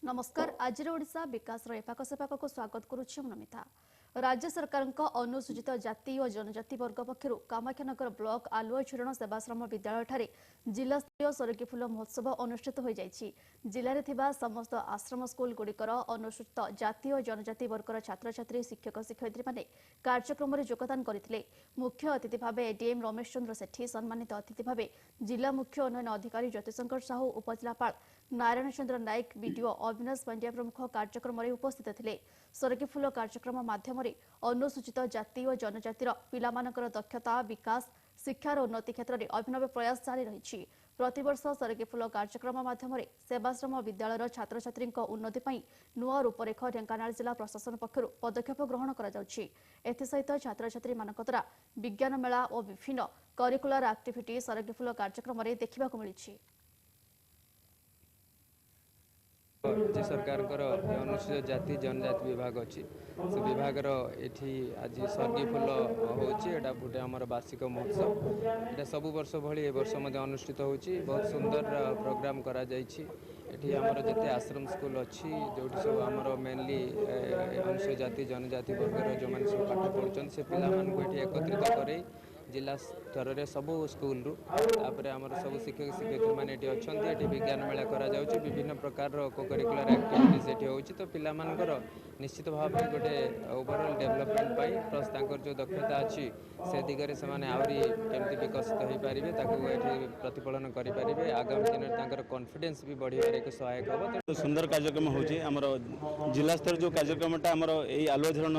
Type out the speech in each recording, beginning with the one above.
नमस्कार। आज ओडिशा विकास एपाक सेपाक को स्वागत करुच्ची नमिता। राज्य सरकार अनुसूचित जाति और जनजाति वर्ग पक्षर कामाख्यानगर ब्लॉक आलुआ झरण सेवाश्रम विद्यालय जिला स्तरीय सरगी फूल महोत्सव अनुष्ठित हो जाइछि। जिले में समस्त आश्रम स्कूल गुड़िकर अनुसूचित जाति और जनजाति वर्गर छात्र छात्री शिक्षक शिक्षयित्री माने कार्यक्रम में योगदान करथिले। मुख्य अतिथि भाव एडीएम रमेश चंद्र सेठी, सम्मानित अतिथि भाव जिला मुख्य उन्नयन अधिकारी ज्योतिशंकर साहू, उपजिलापाल नारायण चंद्र नायक, बीडीओ अविनाश पांड्या प्रमुख कार्यक्रम में उपस्थित थे। सरगी फूल कार्यक्रम माध्यम अनुसूचित जाति और जनजातिर पिलामानकर दक्षता विकास शिक्षार उन्नति क्षेत्र में अभिनव प्रयास जारी रही। प्रतिवर्ष सरगी फूल कार्यक्रम माध्यम सेवाश्रम विद्यालय छात्र छात्री उन्नति पर नुआ रूपरेख ढेंकानाल जिला प्रशासन पक्षर पदक्षेप ग्रहण कर छात्र छात्री द्वारा विज्ञान मेला और विभिन्न करिकुलर एक्टिविटी सरगी फूल कार्यक्रम में देखा मिली। राज्य सरकार अनुसूचित जाति जनजाति विभाग अच्छी से विभाग ये आज सरगी फूल होटा गोटे आम वार्षिक महोत्सव यहाँ सब वर्ष भली ए वर्ष अनुष्ठित होची। बहुत सुंदर प्रोग्राम करा जाइछि। एठी आमर जते आश्रम स्कूल अच्छी जो सब आमर मेनली अनुसूचित जाति जनजाति वर्गर जो मैंने सब पाठ पढ़ुं से पिला एकत्रित कर जिला स्तर में सबू स्कूल आमर सब शिक्षक शिक्षयित्री मैंने ये विज्ञान मेला करा जाउछि। विभिन्न प्रकार को करिकुलर एक्टिविटीज ये होची। तो पिला मानकर निश्चित भाव गोटे ओवरऑल डेवलपमेंट पाई प्लस तांकर जो दक्षता अच्छी से दिगरे से माने आवरी केमती विकसित हो पारे ये प्रतिफलन करें। आगामी दिन में कॉन्फिडेंस भी बढ़िया एक सहायक हम। सुंदर कार्यक्रम होची। आमर जिला स्तर जो कार्यक्रमटा आमर यही आलुआ झरण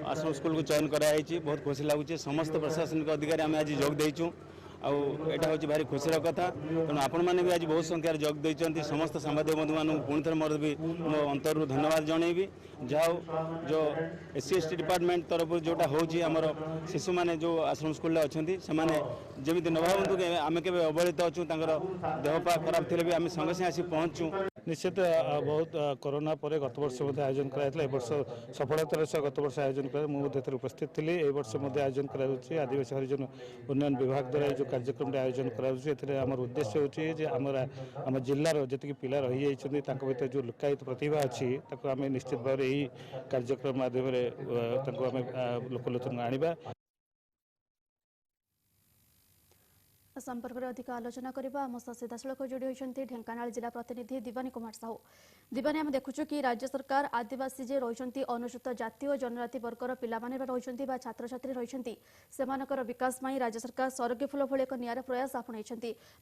आश्रम स्कूल को चयन कराई। बहुत खुशी लगुच। समस्त प्रशासनिक अधिकारी आम आज जोग देचु आटा हूँ भारी खुशीर कथा। तेणु आपण मैंने भी आज बहुत संख्यार जोग देते। समस्त सांबादिक बंधु मानू पुणी थे मोर भी मो अंतर धन्यवाद जनईबी। जाओ जो एससी एसटी डिपार्टमेंट तरफ जोटा होमर शिशु मैंने जो आश्रम स्कूल अच्छा से जमी न भावतु कि आम के अवहेलित अच्छू देहपा खराब थे भी आम संगे संगे आसी पहुँचू। निश्चित बहुत कोरोना पर गत वर्ष मध्य आयोजन कराइला। वर्ष सफलतार सह गत वर्ष आयोजन कर मुझे उपस्थित थी। ए वर्ष आयोजन कर आदिवासी हरिजन उन्नयन विभाग द्वारा जो कार्यक्रम आयोजन कर उद्देश्य होम जिलार जी पिला रही भर जो लुकायित प्रतिभा अच्छी आम निश्चित भाव यही कार्यक्रम माध्यम लोकलोचन आनिबा। संपर्क में अधिक आलोचना करबा आम सह सीधासलख जोड़ी होती ढेंकानाल जिला प्रतिनिधि दिवानी कुमार साहू। दिवानी आम देखुचु कि राज्य सरकार आदिवासी जे रही अनुसूचित जाति और जनजाति वर्गर पिला रही छात्र छात्री रही विकास में राज्य सरकार सरगी फूल भली एक निरा प्रयास आपणई।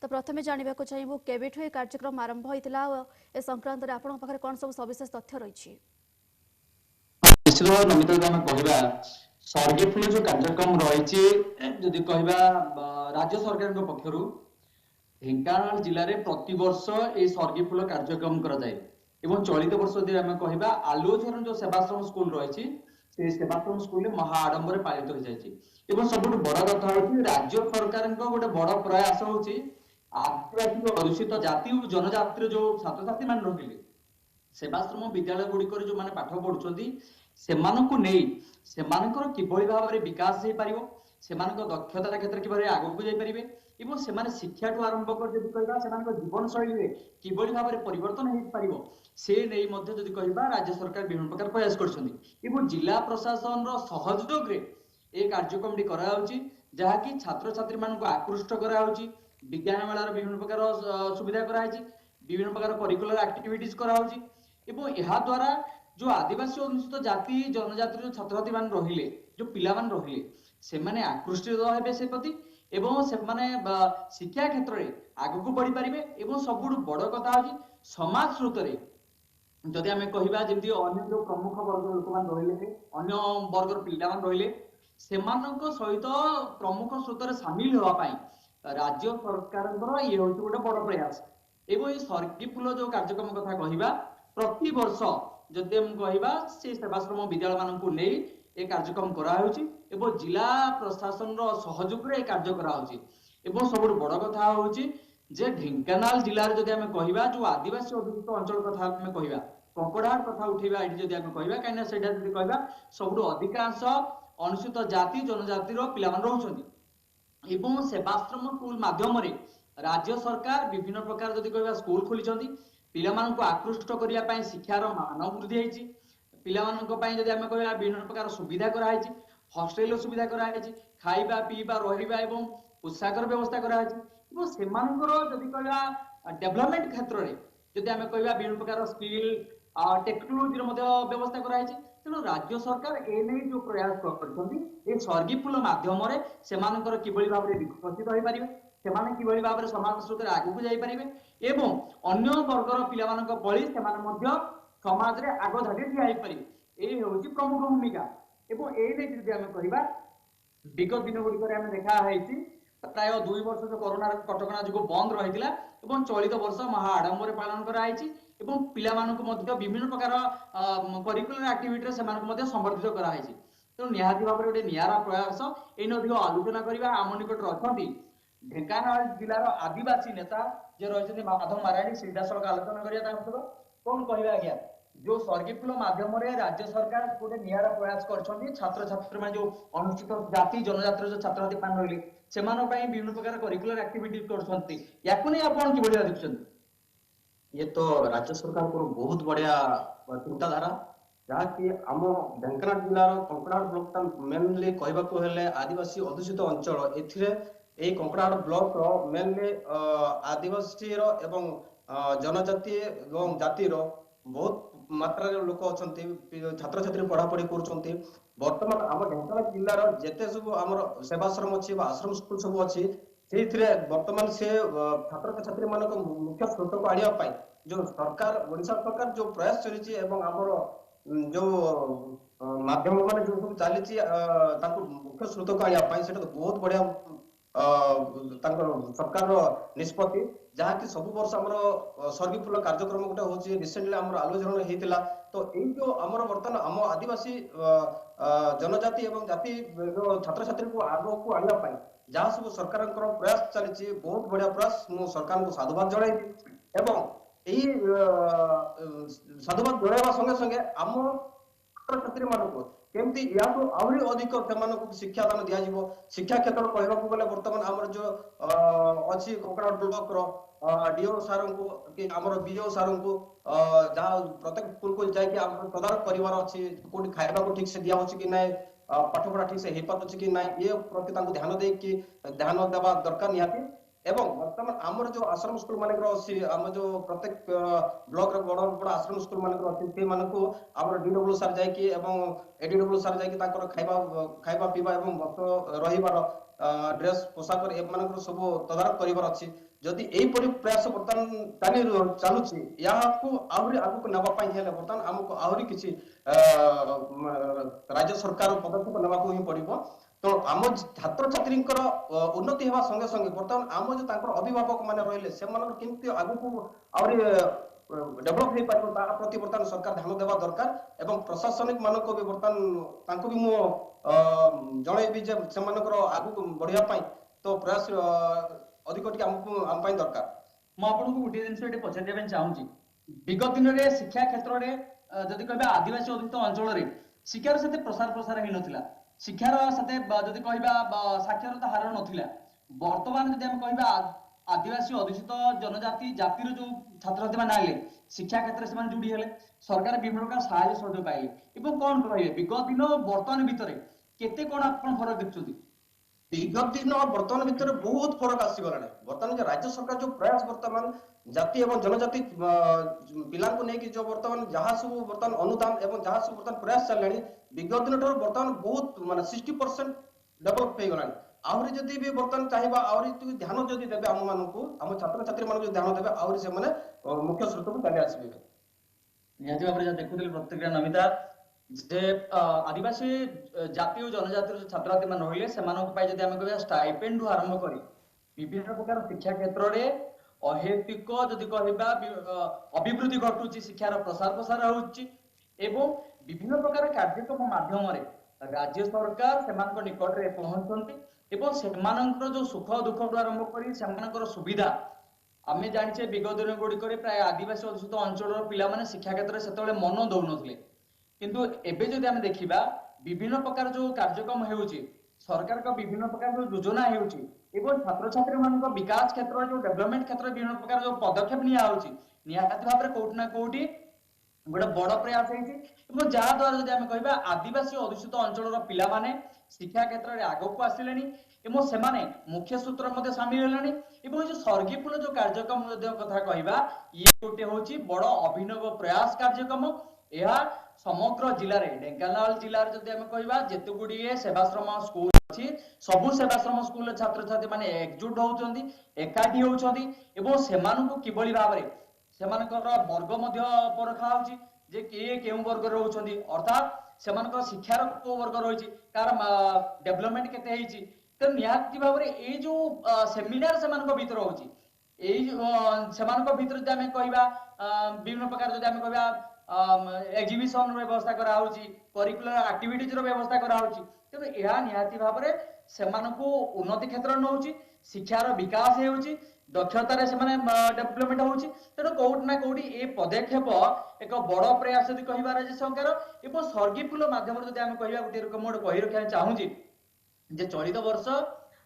तो प्रथम जानवा चाहूँ केवेठू ये कार्यक्रम आरंभ होता ए संक्रांत में आपन पाखे कौन सब सविशेष तथ्य रही? सरगी फूल जो कार्यक्रम रही राज्य सरकार पक्षर ढेंकानाल जिले में प्रति वर्ष ये सरगी फूल कार्यक्रम कराए। चलित वर्ष आम कह आलुआ झरण जो सेवाश्रम स्कूल रही सेवाश्रम स्कूल महा आडंबर पालित हो जाए। सब बड़ कथा हूँ राज्य सरकार गोटे बड़ प्रयास हूँ आदिवासी अनुसूचित जाति और जनजाति जो छात्र छात्री मान रही सेवाश्रम विद्यालय गुड़िक जो मैंने पाठ पढ़ुं से किभली भाव में विकास हो पार से दक्षता क्षेत्र कि आगे को जापर से शिक्षा ठू आरंभ कर जीवन शैली किभली भाव में परिवर्तन हो पार से नहीं राज्य सरकार विभिन्न प्रकार प्रयास कर जिला प्रशासन सहयोग ये कार्यक्रम जहाँकि छात्र छात्री मान आकृष्ट कराऊँच। विज्ञान मेलार विभिन्न प्रकार सुविधा कराई विभिन्न प्रकार करिकुलर एक्टिविटीज कराऊँच। यह द्वारा जो आदिवासी अनुसूचित जाति जनजाति जो छात्र छात्री मान रहिले जो पिला मान रहिले से माने आकृष्टित हेबे से प्रति एवं से माने शिक्षा क्षेत्र में आगु को बढ़ी पारिबे। एवं सबुठ बड़ कथा होची समाज स्रोत रे जदि आमे कहिबा जेमति अन्य जो प्रमुख वर्ग लोक मान रहिले अन्य वर्गर पिला मान रहिले सेमानक सहित प्रमुख स्रोत रे शामिल होवा पाई राज्य सरकार ये होची गोटे बड़ प्रयास। एवं ये सरगी फूल जो कार्यक्रम कथा कहिबा प्रति वर्ष जदि हम कहबा से सेवाश्रम विद्यालय मानक नहीं ये कार्यक्रम कराउछि एवं जिला प्रशासन सहयोग रे कार्य कराउछि। एवं सब बड़ कथा होछि जे ढेंकानाल जिलार जदि हम कहबा जो आदिवासी अभियुक्त अंचल कथा हम कहबा कंकड़ाहाट कथा उठेबा एठी जदि हम कहबा काइना सेटा जदि कहबा सब अधिकांश अनुसूचित जाति जनजातिर पिला मान रहउछन्ति। एवं सेवाश्रम स्कूल माध्यम रे राज्य सरकार विभिन्न प्रकार जदि कहबा स्कूल खोलिछन्ति ପିଲାମାନଙ୍କୁ ଆକୃଷ୍ଟ କରିବା ପାଇଁ ଶିକ୍ଷାର ମାନ ବୃଦ୍ଧି ହେଇଛି। ପିଲାମାନଙ୍କ ପାଇଁ ଯଦି ଆମେ କହିବା ବିଭିନ୍ନ ପ୍ରକାର ସୁବିଧା କରାହେଇଛି, ହଷ୍ଟେଲର ସୁବିଧା କରାହେଇଛି, ଖାଇବା ପିଇବା ରହିବା ଏବଂ ପୋଷାକର ବ୍ୟବସ୍ଥା କରାହେଇଛି। ଏବଂ ସେମାନଙ୍କର ଯଦି କହିବା ଡେଭଲପମେଣ୍ଟ କ୍ଷେତ୍ରରେ ଯଦି ଆମେ କହିବା ବିଭିନ୍ନ ପ୍ରକାର ସ୍କିଲ୍ ଟେକ୍ନୋଲୋଜିର ମଧ୍ୟ ବ୍ୟବସ୍ଥା କରାହେଇଛି। ତେଣୁ ରାଜ୍ୟ ସରକାର ଏ ନେଇ ଯୋଉ ପ୍ରୟାସ କରିଛନ୍ତି ଏ ସ୍ୱର୍ଗୀ ଫୁଲ ମାଧ୍ୟମରେ ସେମାନଙ୍କର କିଭଳି ଭାବରେ ବିକଶିତ ହୋଇପାରିବେ, ସେମାନେ କିଭଳି ଭାବରେ ସମାଜ ସ୍ରୋତରେ ଆଗକୁ ଯାଇପାରିବେ ଏବଂ ଅନ୍ୟ ବର୍ଗର ପିଲାମାନଙ୍କ ଭଳି ସେମାନେ ମଧ୍ୟ ସମାଜରେ ଆଗ ଧାଡ଼ିରେ ଠିଆ ହେଇପାରିବେ, ଏଇ ହେଉଛି ପ୍ରମୁଖ ଭୂମିକା। ଏବଂ ଏଇ ନେଇ ଯଦି ଆମେ କହିବା ବିଗତ ଦିନ ଗୁଡ଼ିକରେ ଆମେ ଦେଖା ହେଇଛି ପ୍ରାୟ 2 ବର୍ଷ ଯୋଉ କରୋନା କଟକଣା ଯୋଗୁଁ ବନ୍ଦ ରହିଥିଲା ଏବଂ ଚଳିତ ବର୍ଷ ମହା ଆଡମ୍ବରରେ ପାଳନ କରାଯାଇଛି ଏବଂ ପିଲାମାନଙ୍କୁ ମଧ୍ୟ ବିଭିନ୍ନ ପ୍ରକାର କରିକୁଲାର ଆକ୍ଟିଭିଟିରେ ସେମାନଙ୍କୁ ମଧ୍ୟ ସମ୍ବର୍ଦ୍ଧିତ କରାଯାଇଛି। ତେଣୁ ନିହାତି ଭାବରେ ଗୋଟେ ନିଆରା ପ୍ରୟାସ। ଏଇ ଅଧିକ ଆଲୋଚନା କରିବା ଆମ ନିକଟରେ ଅଛନ୍ତି ଢେଙ୍କାନାଳ ଜିଲ୍ଲାର ଆଦିବାସୀ ନେତା ଯେ ରହିଛନ୍ତି ମାଧବ ମାରାଣୀ, ସିଧାସଳଖ ଆଲୋଚନା କରିବା ତାଙ୍କ ସହିତ। କଣ କହିବା ଆଜ୍ଞା, ଯୋଉ ସ୍ୱର୍ଗୀ ଫୁଲ ମାଧ୍ୟମରେ ରାଜ୍ୟ ସରକାର ଗୋଟେ ନିଆରା ପ୍ରୟାସ କରିଛନ୍ତି, ଛାତ୍ରଛାତ୍ରୀ ମାନେ ଯୋଉ ଅନୁଷ୍ଠିତ ଜାତି ଜନଜାତିର ଯୋଉ ଛାତ୍ରଛାତ୍ରୀ ମାନେ ରହିଲେ ସେମାନଙ୍କ ପାଇଁ ବିଭିନ୍ନ ପ୍ରକାର କରିକୁଲାର ଆକ୍ଟିଭିଟି କରୁଛନ୍ତି, ୟାକୁ ନେଇ ଆପଣ କିଭଳି ଦେଖୁଛନ୍ତି? ये तो राज्य सरकार को बहुत बढ़िया चिंताधारा जहाँकि आम ढेंकानाल जिलार कंकड़ाहाड़ ब्लॉक मेनली कहवाक हेले आदिवासी अध्युषित अंचल एई कंकड़ाहाड़ ब्लॉक मेनली आदिवासी एवं जनजाति एवं जातिर बहुत मात्रा लोक अच्छा छात्र छात्री पढ़ापढ़ी कर बर्तमान आम ढेंकानाल जिलार जेते सब आम सेवाश्रम अच्छी आश्रम स्कूल सब अच्छी बर्तमान से छात्र छात्री मान मुख्य स्रोत को आने जो सरकार ओडिशा सरकार जो प्रयास चली आमर जो माध्यम मान जो सब चली मुख्य स्रोत को आने से बहुत बढ़िया सरकार निष्पत्ति जहाँकि सब वर्ष आमर स्वर्गीय फुल कार्यक्रम गोटे हूँ रिसेंटली आम आलोचना होता तो यही जो आमर बर्तमान आम आदिवासी जनजाति एवं जाति छात्र छात्री को आग को आने जहाँ सब सरकार प्रयास चली बहुत बढ़िया प्रयास मु सरकार को साधुवाद जन एवं यही साधुवाद जनवा संगे संगे आम छात्र छात्री मानक केमती या आहरी अधिक से शिक्षादान दिज्व शिक्षा क्षेत्र कहवाक गले बर्तमान आमर जो अच्छी कंकड़ाहाड़ ब्लॉक डीओ सार को कि आमर बीओ सार को जहाँ प्रत्येक स्कूल को जाकि तदारख कर अच्छी कौटी खाइबा को ठीक से दिया कि ना पाठपढ़ा ठीक से हो पार्टी कि ना ये प्रति ध्यान देकी ध्यान देवा दरकार निहाती एवं बर्तमान आमर जो आश्रम स्कूल मानक अच्छी आम जो प्रत्येक ब्लॉक बड़ बड़ आश्रम स्कूल मानक अच्छी आमर डीडब्ल्यू सार जाकि एडीडब्ल्यू सार जाकि खाइबा पीवा वस्त्र रहिबार ड्रेस पोशाक एम सब तदारख कर अच्छी जदि यहीपरि प्रयास बर्तमान चलुची या आहरी आगक नापी बर्तमान आमको आहरी किसी राज्य सरकार पदक्षेप नाकू ही पड़ो तो आम छात्र छात्री उन्नति होगा संगे संगे बर्तमान आम जो अभिभावक मैंने रही से केमती आगक आहरी डेभलप हो पार प्रति बर्तमान सरकार ध्यान देवा दरकार एवं प्रशासनिक मान को भी बर्तमान भी मु जनइबी से आगक बढ़िया तो प्रयास अधिक आम दरकार मुझे गोटे जिन पचार चाहूँगी विगत दिन में शिक्षा क्षेत्र में जदि कह आदिवासी अधित अंचल शिक्षार से प्रसार प्रसार हो नाला शिक्षार साथे जदि कह साक्षरता हार नाला बर्तमान जदि कह आदिवासी अधुषित जनजाति जातिर जो छात्र छात्री मैंने आए शिक्षा क्षेत्र से जोड़ी हेले सरकार विभिन्न प्रकार साहाय्य सहयोग पाइले कौन कहे विगत दिन बर्तमान भितर केते कौन आप फरक देखुं विगत दिन और बर्तमान भितर बहुत फरक आसीगला बर्तमान जो राज्य सरकार जो प्रयास बर्तमान जाति एवं जनजाति पिला नहीं जो बर्तमान जहाँ सब बर्तमान अनुदान एवं जहाँ सब बर्तमान प्रयास चलिए विगत दिन बर्तमान बहुत माने 60% डेभलप हो गला आहरी जदि भी बर्तमान चाहिए आहरी ध्यान जदि देवे आम मान आम छात्र छात्री मान ध्यान देवे आहरी से मुख्य स्रोत को चली आसबे निहाती भाव में देखुली प्रतिक्रिया नमिता जे आदिवासी जाति और जनजाति छात्र छात्री मान रही से स्टाइपेंड आरंभ कर विभिन्न प्रकार शिक्षा क्षेत्र में अहेतुक जदि कहवा अभिवृद्धि घटुची शिक्षार प्रसार प्रसार होउची एवं विभिन्न प्रकार कार्यक्रम माध्यम राज्य सरकार से निकट में पहुंचती एवं से जो सुख दुख आरंभ कर सुविधा आम जाने विगत दिन गुड़िक प्राय आदिवासी अधुषित अंचल पिला शिक्षा क्षेत्र से मन दौन किंतु एबे जदि आम देखिबा विभिन्न प्रकार जो कार्यक्रम हेउची सरकार का विभिन्न प्रकार जो योजना हेउची एवं छात्र छात्री मान विकास क्षेत्र जो डेवलपमेंट क्षेत्र विभिन्न प्रकार जो पदक्षेप निया होउची निहाती भाव में कोठी ना कोठी गोटे बड़ प्रयास होती जहाद्वारा जब आम कह आदिवासी अधुषित अंचल पिला माने शिक्षा क्षेत्र में आग को आसिले से मुख्य सूत्र में सामिल है जो स्वर्गीय फूल जो कार्यक्रम कथा कहवा ये गोटे हूँ बड़ अभिनव प्रयास कार्यक्रम यह समग्र जिले में ढेंकानाल जिले में जब आम कह जिते गुड़िए सेवाश्रम स्कूल अच्छी सबू सेवाश्रम स्कूल छात्र छात्री मैंने एकजुट होती एकाठी होती किभली भाव में वर्ग परखा होची जे किए केउ वर्ग रहउछंदी अर्थात सेमानक शिक्षार को वर्ग रहिछि कार डेवलपमेंट केते हेछि त निहाती भाव रे ए जो सेमिनार सेमानक भीतर होछि ए सेमानक भीतर जे हमें कहबा विभिन्न प्रकार जे हमें कहबा एग्जीबिशन व्यवस्था करा होछि करिकुलर एक्टिविटीज रो व्यवस्था करा होछि त एहा निहाती भाव रे सेमानक उन्नति क्षेत्र नउछि शिक्षार विकास हेउछि दक्षतार से डेवलपमेंट होछि तेणु कोउट ना कोउटी ए पदक्षेप एक बड़ प्रयास यदि कहिबा राज्य सरकार एवं स्वर्गीय फूल माध्यम जदि आम कहबा गोटे रकम गोटे कहि रखा चाहूँगी जे चलित वर्ष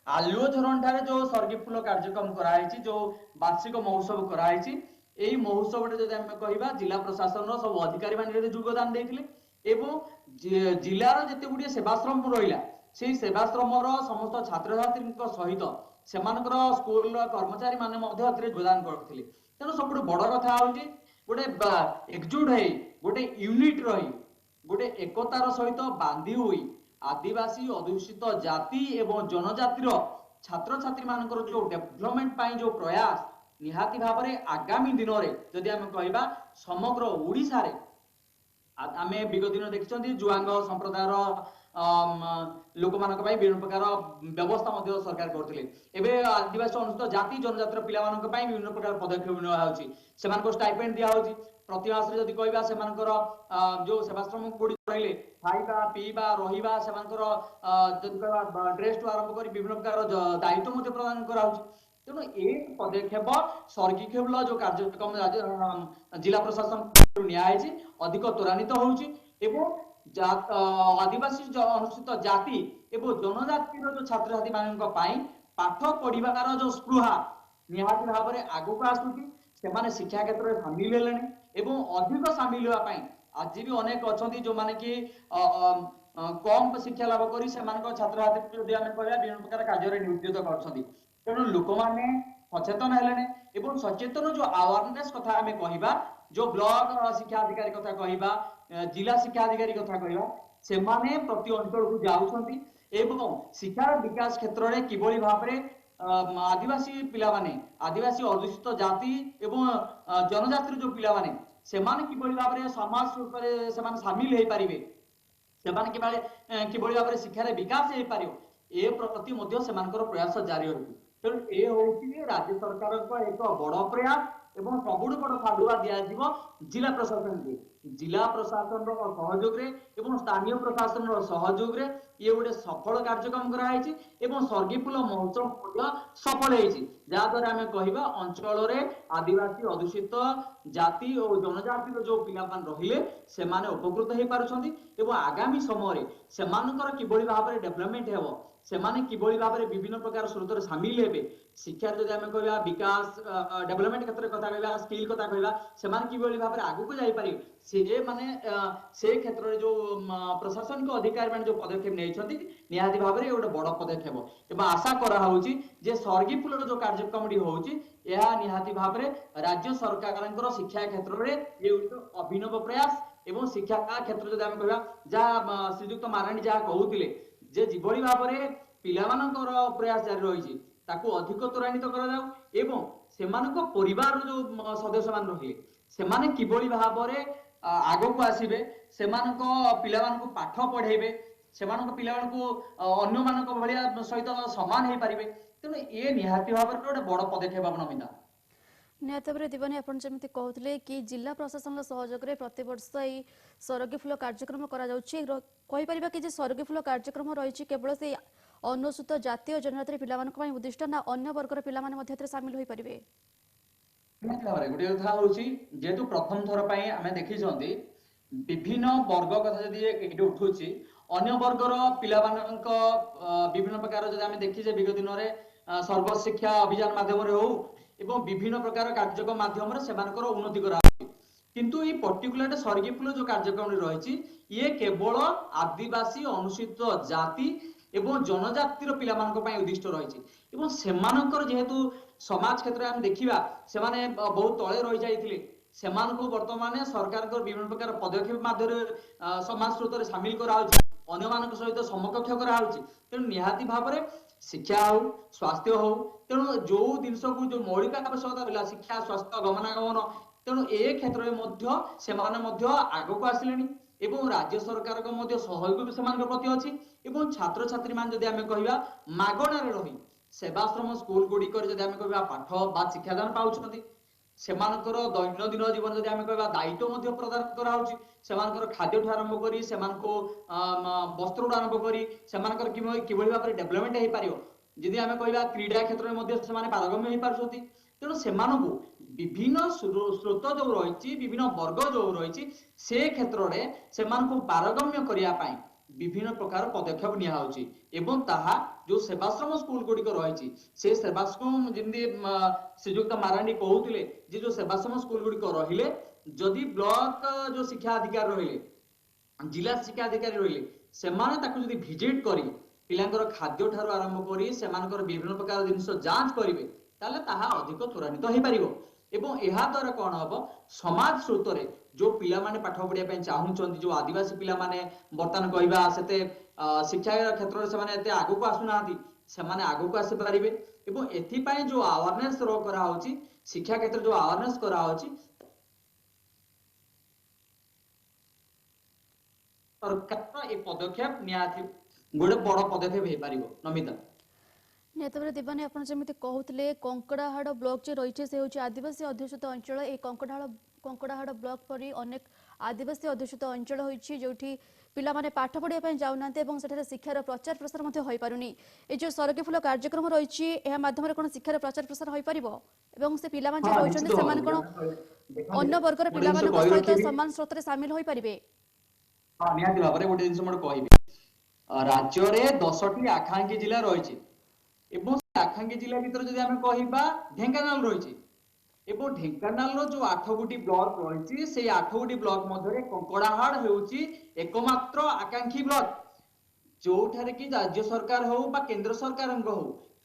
आलुओ झरण ठारे जो स्वर्गीय फूल कार्यक्रम कराई जो वार्षिक महोत्सव कराई एई महोत्सव जदि आम कहबा जिला प्रशासन रो सब अधिकारी माने योगदान देथिले एवं जिलार जते गुडी सेवाश्रम रहिला सेई सेवाश्रम रो समस्त छात्र छात्री सहित सेमानकर स्कूल कर्मचारी माने मध्य अतिरे योगदान करथिले तेणु सबुठ बड़ कथा होउची गोटे एकजुट है गोटे यूनिट रही गोटे एकतार सहित बांधी हुई आदिवासी अधुषित जाति एवं जनजातिर छात्र छात्री मानकर जो डेवलपमेंट पाई जो प्रयास निहाती भाव में आगामी दिन में जदि आम कहबा समग्र ओडिशा रे आमे विगत दिन देखिछंती जुआंग संप्रदायर लोक मान विभिन्न प्रकार व्यवस्था सरकार करते एवं आदिवासी अनुसूचित जाति जनजातिर पिला विभिन्न प्रकार पदक्षेप नियाहोछि सेमानको स्टाइपेंड दिया होछि प्रति मास रे जदि कहबा सेमानकर जो सेवाश्रम गुडी रहिले खाइबा पीबा रहिबा सेमानकर जदि कहबा ड्रेस टू आरंभ करी विभिन्न प्रकार दायित्व मध्ये प्रदान करा होछि तेणु एक पदक्षेप स्वर्गीय फूल जो कार्यक्रम जिला प्रशासन नियाहोछि अधिक त्वरान्वित होछि एवं आदिवासी अनुसूचित जाति एवं जनजाति जो छात्र छात्री मानक पाठ पढ़िबार जो स्पृहा निहाती भाव में आगक आसुची से शिक्षा क्षेत्र में सामिल हेलेनी एवं अधिक सामिल होगा आज भी अनेक अच्छा जो माने कि कम शिक्षा लाभ करी छात्र छात्री विभिन्न प्रकार कार्य नियोजित कर तेणु लोक मैंने सचेतन हेलेनी एवं सचेतन जो अवेयरनेस कथा आम कहबा जो ब्लॉक शिक्षा अधिकारी कथा कहबा जिला शिक्षा अधिकारी कथा कहबा से माने प्रति अंचल को जाउछंती एवं शिक्षार विकास क्षेत्र में किभली भाव में आदिवासी पिला माने आदिवासी अधुषित जाति एवं जनजातिर जो पिला माने सेमाने किभली भाव में समाज रूप में सेमाने शामिल हे पारिबे सेमाने किभली भाव में शिक्षार विकास हे पारिबो ए प्रति मध्य सेमानकर प्रयास जारी रहबो तेणु ए होउछि राज्य सरकार को एक बड़ प्रयास एवं सबुठ बड़ साधुवाद दिया जिला प्रशासन के जिला प्रशासन सहयोग रे एवं स्थानीय प्रशासन सहयोग रे ये गोटे सफल कार्यक्रम कराई एवं स्वर्गीय फूल महोत्सव सफल होती जहाद्वारा आम कहवा अंचल आदिवासी अधुषित जाति और जनजाति जो पिला रहिले से उपकृत हो पारुछंती एवं आगामी समय से किभली भाव में डेवलपमेंट हेबो सेमाने किभली भाव में विभिन्न प्रकार स्रोत सामिल हेबे शिक्षा जदि आम कहवा विकास डेवलपमेंट क्षेत्र कथा कहवा स्किल कथा कहवा सेमाने किभली भाव में आगु को जाई पारे से माने से क्षेत्र में जो प्रशासनिक अधिकारी माने जो पदक्षेप नेइछंती निहाती भाव में गोटे बड़ पदक्षेप एवं आशा करा होउची जे स्वर्गीय फूल जो कार्यक्रम होउची यह निहाती भाव में राज्य सरकार शिक्षा क्षेत्र में ये अभिनव प्रयास एवं शिक्षा क्षेत्र जदि आम कहवा जहाँ श्रीजुक्त माराणी जहाँ कहूतिले जे जिभली भाव में पिलामानकर प्रयास जारी रही ताकू अधिक त्वरान्वित करा जाऊ एवं सेमानक परिवार जो सदस्य मान रहिले सेमाने किभली भाव में आगक आसीबे सेमानक पिलामानक पाठ पढ़ेबे सेमानक पिलामानक अन्य मानक भलिया सहित समान हे पारिबे तेणु ए निहाती भाव में गोटे बड़ पदक्षेप नमिता निहत भाव दीवानी आप जमी कहते कि जिला प्रशासन सहयोग में प्रतिवर्ष यही स्वर्गीय फूल कार्यक्रम करा कि स्वर्गीय फूल कार्यक्रम रही केवल से अनुसूचित जाति और जनजाति पिला उद्दिष्ट ना अन्य वर्गर पिला सामिल हो पारे गोटे कथा हूँ जेहेतु प्रथम थर पर आम देखी विभिन्न वर्ग कथा जब उठू अन्य वर्गर पिला विभिन्न प्रकार जब आम देखीचे विगत दिन में सर्वशिक्षा अभियान माध्यम हो ଏବଂ ବିଭିନ୍ନ ପ୍ରକାର କାର୍ଯ୍ୟକ୍ରମ ମାଧ୍ୟମରେ ସେମାନଙ୍କର ଉନ୍ନତି କରାଯାଉଛି। କିନ୍ତୁ এই ପର୍ଟିକୁଲାର ସ୍वर्गୀଫୁଲ जो कार्यक्रम रही ये केवल आदिवासी अनुसूचित जाति एवं जनजातिर पिलामान उद्दिष्ट रही सेमानकर जेहेतु समाज क्षेत्र में देखा से बहुत तले रही जाइए सेमानकु वर्तमान सरकार विभिन्न प्रकार पदक्षेप माध्यम समाज स्रोत सामिल कराउछि अन्य मानक सहित समकक्ष कराउछि तेणु निहाती भाव में शिक्षा हो स्वास्थ्य हो तेणु जो जिनस को जो मौलिक आवश्यकता रहा शिक्षा स्वास्थ्य गमनागमन तेणु ए क्षेत्र में आगक आसिले एवं राज्य सरकार को सहयोग भी प्रति अच्छी एवं छात्र छात्री मान जदि आमे कहिबा मागणार रही सेवाश्रम स्कूल गुड़िक जदि आमे कहिबा पाठ बा शिक्षादान पाउछंती सेमानकर दैनंदिन जीवन जदि आमे कहिबा दायित्व प्रदान कराउछि सेमानकर खाद्य ठु आरंभ करी सेमानको वस्त्र ठु आरंभ करी सेमानकर किभଳି भाबरे डेवलपमेंट हे पारियो जदि आमे कहिबा क्रीडा क्षेत्र में मध्ये सेमाने पारगम्य हे पारछंती तेणु सेमानकु विभिन्न स्रोत जो रही विभिन्न वर्ग जो रही से क्षेत्र में सेमानकु पारगम्य करिया पाई विभिन्न प्रकार पदक्षेप निया होची एवं ताहा जो सेवाश्रम स्कूल गुड़िक रही से सेवाश्रम जमी श्रीजुक्त मारांडी कहते जे जो सेवाश्रम स्कूल गुड़िक रहिले जदि ब्लॉक जो शिक्षा अधिकारी रहिले जिला शिक्षा अधिकारी रहिले सेमाने ताकु जदि विजिट करी पिलांकर खाद्य ठारू आरंभ करी सेमानकर विभिन्न प्रकार जिनिस जांच करिवे ताले ताहा अधिक त्वरान्वित हो पारिबो एवं एहा द्वारा कौन हम समाज स्रोत रे जो पिला माने पाठ पढ़िया चाहूँ जो आदिवासी पिला माने बर्तमान कहवा से शिक्षा क्षेत्र से आगू को आसुना से आगू को आसी पारे एवं एथिपाई जो अवेयरनेस कराउछि शिक्षा क्षेत्र जो अवेयरनेस कराउछि सरकार ए पदक्षेप नियाथि गोटे बड़ पदक्षेप हे पारिबो नमिता नेतवरे दिवानी आपण जमिति कहउतले कंकड़ाहाड़ ब्लॉक जे रहिছে से होची आदिवासी अध्युषित अंचल ए कंकड़ाहाड़ ब्लॉक परि अनेक आदिवासी अध्युषित अंचल होईछि जोठी पिला माने पाठ पढ़िया पय जाउनाते एवं सेठारे शिक्षार प्रचार प्रसार मध्ये होई पारुनी ए जो सरगीफुल कार्यक्रम रहिछि एहा माध्यम रे कोन शिक्षार प्रचार प्रसार होई परिबो एवं से पिला मान जे रहिछन्ते समान कोन अन्य वर्गर पिला मान को सहित समान स्रोत रे शामिल होई परिबे हां निहाती भाबरे गोटे जिंस मड कहिबे राज्य रे 10टी आकांक्षी जिला रहिछि एवं आकांक्षी जिला भीतर जदि आमे कहिबा ढेंकानाल रहिछि एवं ढेंकानाल रो जो 8 गोटी ब्लॉक रहिछि से 8 गोटी ब्लॉक मध्यरे कंकड़ाहाड़ हेउछि एकमात्र आकांक्षी ब्लॉक जोठारे कि राज्य सरकार हो बा केंद्र सरकार हो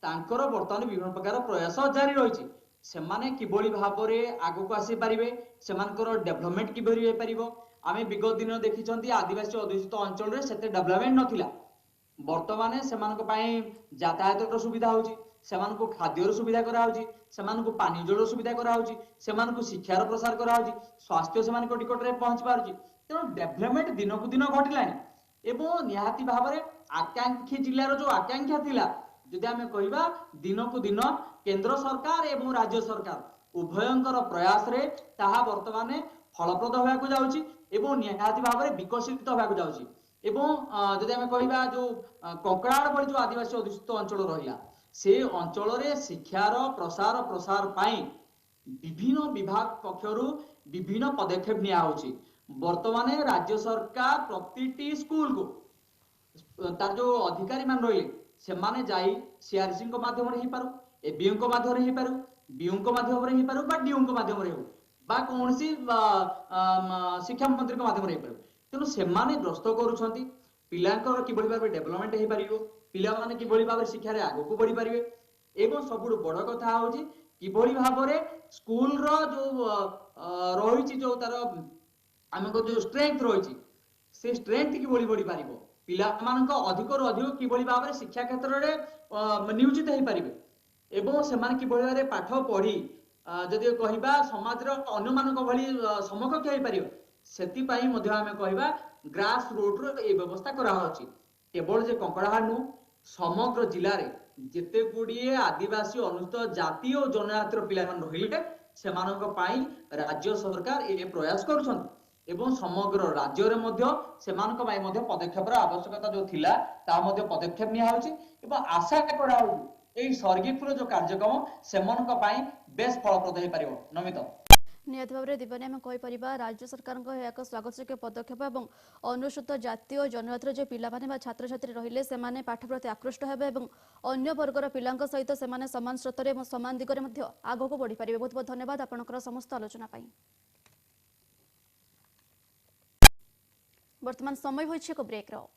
तांकर वर्तमान विभिन्न प्रकार प्रयास जारी रहिछि सेमाने किबोली भाबरे आगु को आसी परिबे सेमानकर डेवलपमेंट किबोली हे परिबो आमे विगत दिन देखिचंती आदिवासी अध्युषित अंचल रे सेते डेवलपमेंट नथिला वर्तमान सेमानक पई यातायात सुविधा होची सेमानक खाद्यर सुविधा करा होची सेमानक पानी जल सुविधा करा होची सेमानक शिक्षार प्रसार करा होची स्वास्थ्य सेमानक निकट रे पहुंच पारुची तेणु डेवलपमेंट दिन को दिन घटिलानी एवं निहाती भाव में आकांक्षी जिलार जो आकांक्षा थिला जदि आमे कहिबा दिन को दिन केंद्र सरकार एवं राज्य सरकार उभयंकर प्रयास रे ताहा वर्तमान फलप्रद होबाकू जाउची एवं निहाती भाव में विकसित होबाकू जाउची एवं जदि आमे कहिबा जो कंकड़ाहाड़ भली जो आदिवासी अध्युषित अंचल रहिला से अंचल रे शिक्षार प्रसार प्रसार पाई विभिन्न विभाग पक्षरु विभिन्न पदक्षेप निया होची वर्तमान राज्य सरकार प्रतिटी स्कूल को तार जो अधिकारी मान रहिले से माने जाई सीआरसी को माध्यम रे ही पारु एबीएम को माध्यम रे ही पारु बीएम को माध्यम रे ही पारु बा डीएम को माध्यम रे हो बा कोनसी शिक्षा मंत्री को माध्यम रे ही पारु तेणु सेमाने ग्रस्त करुछंती पिलांकर किबळी भाबे डेवलपमेंट हे पारिबो पिला माने किबळी भाबे शिक्षा रे आगो को बढ़ी पारिबे एवं सबुठ बड़ कथा होची किबळी भाबरे स्कूल रो जो रहिछि जो तार हमको जो स्ट्रेंथ रहिछि से स्ट्रेंथ किबळी बढ़ी पारिबो पिला मानक अधिक रु अधिक किबळी भाबरे शिक्षा क्षेत्र रे नियोजित हे पारिबे एवं सेमाने किबळी भाबरे पाठ पढ़ी जदि कहिबा समाज रो अन्य मानक भली समकक्ष हे पारिबो सेति पाई मध्ये आमे कहिबा ग्रास रूट रो ए व्यवस्था करा होछि केवल जे कंकड़ाहाड़ नु समग्र जिल्ला रे जेते गुडिए आदिवासी अनुसूचित जाति और जनजातिर पिला मान रहिले सेमानक पाई राज्य सरकार ए प्रयास करूछन एवं समग्र राज्य रे मध्ये सेमानक पाई मध्ये पदक्षेप आवश्यकता जो थिला ता मध्ये पदक्षेप निया होछि एवं आशा करा होछि एई सर्गीफुल जो कार्यक्रम सेमानक पाई बेस फलप्रद हे पारिबो नमित निहत भाव में दिवानी आम कहीपर राज्य सरकार एक स्वागतयोग्य पदक्षेप और अनुसूचित जाति और जनजातिर जो पाने छात्र छात्री रहिले से पाठ प्रति आकृष्ट हेबे और अन्य वर्गर पिला सहित से समान स्रोत में समान दिगरे आगक बढ़ी पारे। बहुत बहुत धन्यवाद आपनकर समस्त आलोचना पाई। वर्तमान समय होइछि एक ब्रेक रो।